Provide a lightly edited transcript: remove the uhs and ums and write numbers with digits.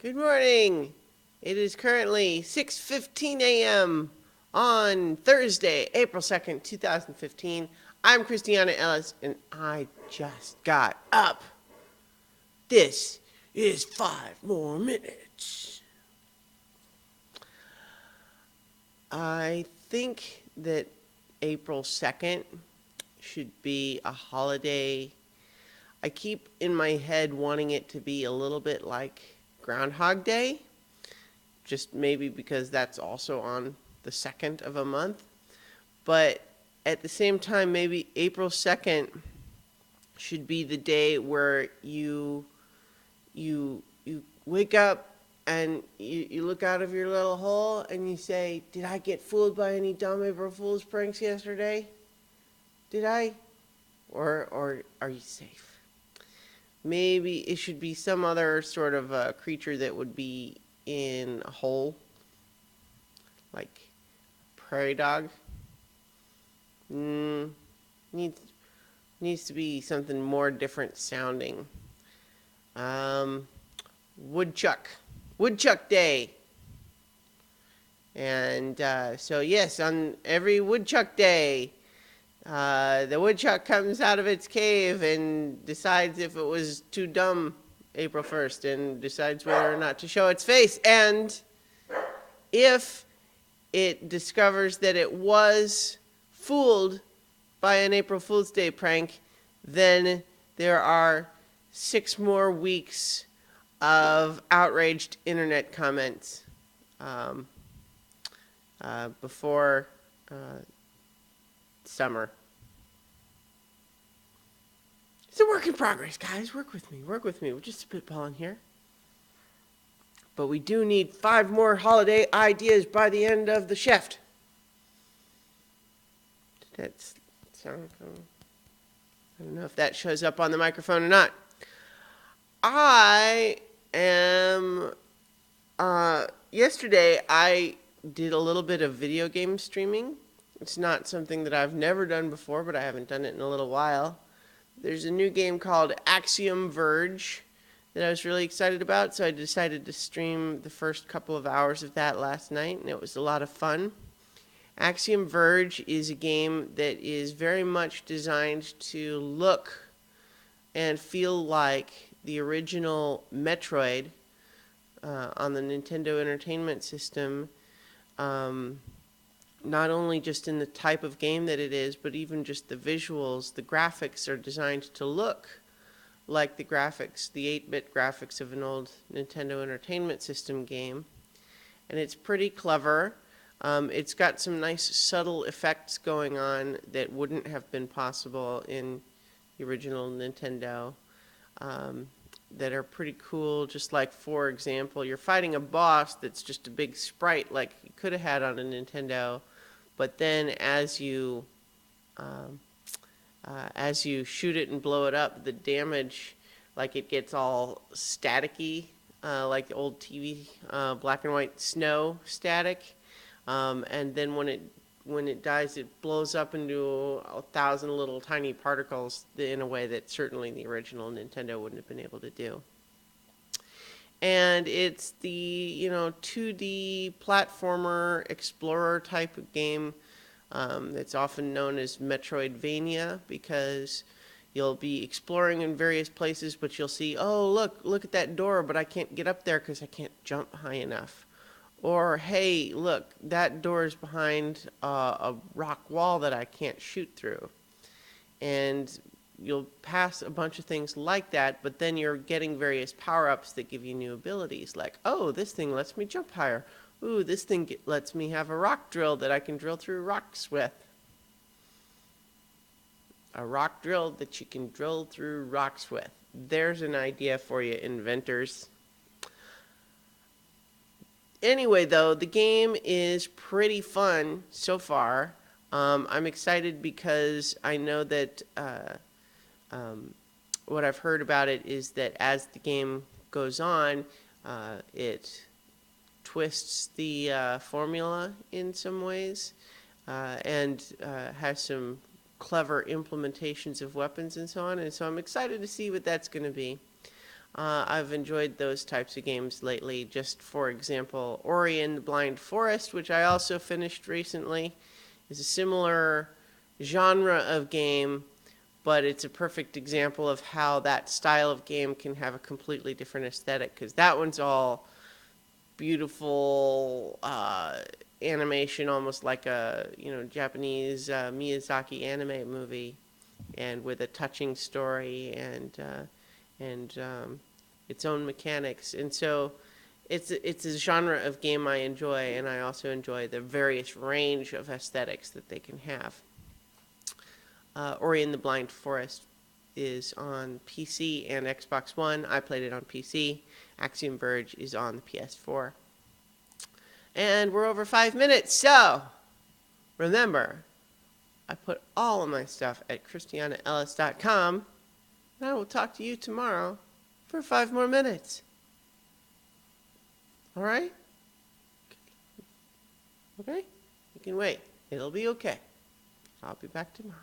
Good morning. It is currently 6:15 a.m. on Thursday, April 2nd, 2015. I'm Christiana Ellis, and I just got up. This is 5 more minutes. I think that April 2nd should be a holiday. I keep in my head wanting it to be a little bit like Groundhog Day, just maybe because that's also on the 2nd of a month. But at the same time, maybe April 2nd should be the day where you wake up and you look out of your little hole and you say, did I get fooled by any dumb April Fool's pranks yesterday? Did I? Or are you safe? Maybe it should be some other sort of creature that would be in a hole, like prairie dog. Mm, needs needs to be something more different sounding. Um, woodchuck, woodchuck day, and so yes, on every woodchuck day, the woodchuck comes out of its cave and decides if it was too dumb April 1st and decides whether or not to show its face. And if it discovers that it was fooled by an April Fool's Day prank, then there are 6 more weeks of outraged internet comments um, before summer. It's a work in progress, guys. Work with me. Work with me. We're just spitballing here. But we do need 5 more holiday ideas by the end of the shift. That's sound. I don't know if that shows up on the microphone or not. I am. Yesterday, I did a little bit of video game streaming. It's not something that I've never done before, but I haven't done it in a little while. There's a new game called Axiom Verge that I was really excited about, so I decided to stream the first couple of hours of that last night, and it was a lot of fun. Axiom Verge is a game that is very much designed to look and feel like the original Metroid on the Nintendo Entertainment System, not only just in the type of game that it is, but even just the visuals. The graphics are designed to look like the 8-bit graphics of an old Nintendo Entertainment System game. And it's pretty clever. It's got some nice subtle effects going on that wouldn't have been possible in the original Nintendo, that are pretty cool. Just like, for example, you're fighting a boss that's just a big sprite like you could have had on a Nintendo, but then as you shoot it and blow it up, the damage, like it gets all staticky, like the old TV black and white snow static. And then when it dies, it blows up into 1,000 little tiny particles in a way that certainly the original Nintendo wouldn't have been able to do. And it's the 2D platformer explorer type of game that's often known as Metroidvania, because you'll be exploring in various places, but you'll see, oh, look at that door, but I can't get up there because I can't jump high enough. Or, hey, look, that door is behind a rock wall that I can't shoot through. And you'll pass a bunch of things like that, but then you're getting various power-ups that give you new abilities. Like, oh, this thing lets me jump higher. Ooh, this thing lets me have a rock drill that I can drill through rocks with. A rock drill that you can drill through rocks with. There's an idea for you, inventors. Anyway, though, the game is pretty fun so far. I'm excited because I know that what I've heard about it is that as the game goes on, it twists the formula in some ways, and has some clever implementations of weapons and so on. And so I'm excited to see what that's going to be. I've enjoyed those types of games lately. Just for example, Ori and the Blind Forest, which I also finished recently, is a similar genre of game, but it's a perfect example of how that style of game can have a completely different aesthetic, because that one's all beautiful animation, almost like a Japanese Miyazaki anime movie, and with a touching story and its own mechanics. And so it's a genre of game I enjoy, and I also enjoy the various range of aesthetics that they can have. Ori and the Blind Forest is on PC and Xbox One. I played it on PC. Axiom Verge is on the PS4. And we're over 5 minutes, so remember, I put all of my stuff at christianaellis.com, and I will talk to you tomorrow for 5 more minutes. All right? Okay? You can wait. It'll be okay. I'll be back tomorrow.